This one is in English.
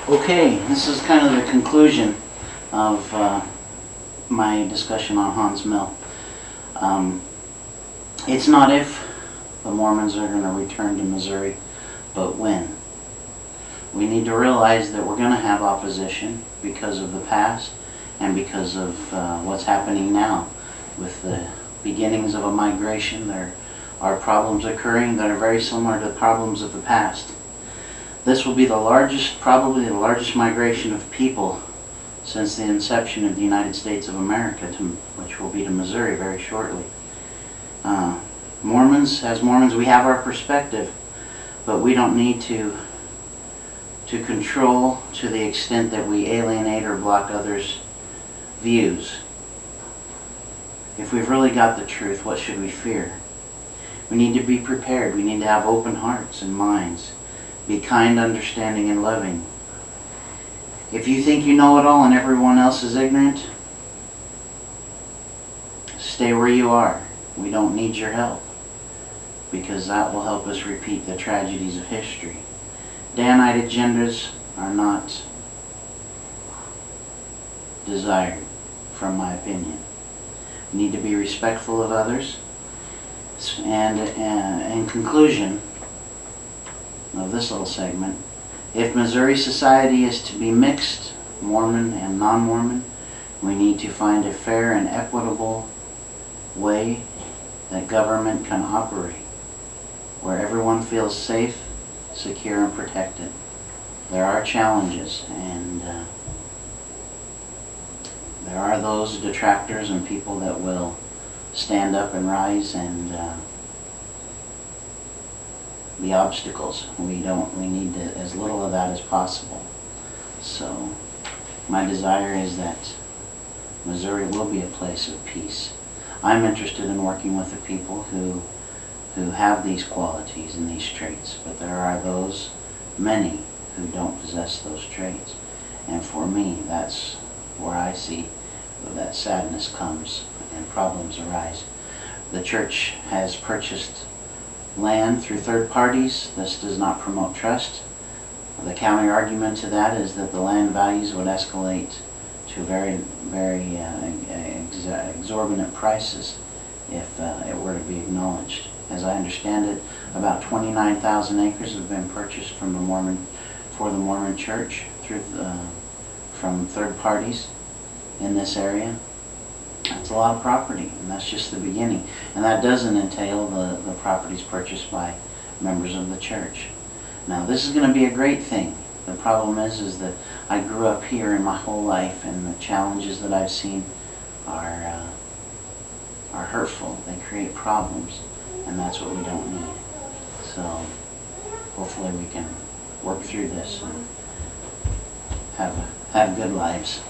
Okay, this is kind of the conclusion of my discussion on Hans Mill. It's not if the Mormons are going to return to Missouri, but when. We need to realize that we're going to have opposition because of the past and because of what's happening now. With the beginnings of a migration, there are problems occurring that are very similar to the problems of the past. This will be the largest, probably the largest migration of people since the inception of the United States of America, which will be to Missouri very shortly. Mormons, as Mormons, we have our perspective, but we don't need to control to the extent that we alienate or block others' views. If we've really got the truth, what should we fear? We need to be prepared. We need to have open hearts and minds. Be kind, understanding, and loving. If you think you know it all and everyone else is ignorant, stay where you are. We don't need your help, because that will help us repeat the tragedies of history. Danite agendas are not desired, from my opinion. We need to be respectful of others. And in conclusion of this little segment, if Missouri society is to be mixed, Mormon and non-Mormon, we need to find a fair and equitable way that government can operate, where everyone feels safe, secure, and protected. There are challenges, and there are those detractors and people that will stand up and rise and be obstacles. We need as little of that as possible. So my desire is that Missouri will be a place of peace. I'm interested in working with the people who have these qualities and these traits, but there are those, many, who don't possess those traits. And for me, that's where I see that sadness comes and problems arise. The church has purchased land through third parties. This does not promote trust. The counter argument to that is that the land values would escalate to very, very exorbitant prices if it were to be acknowledged. As I understand it, about 29,000 acres have been purchased from the Mormon Church from third parties in this area. That's a lot of property, and that's just the beginning. And that doesn't entail the properties purchased by members of the church. Now, this is going to be a great thing. The problem is that I grew up here in my whole life, and the challenges that I've seen are hurtful. They create problems, and that's what we don't need. So hopefully we can work through this and have good lives.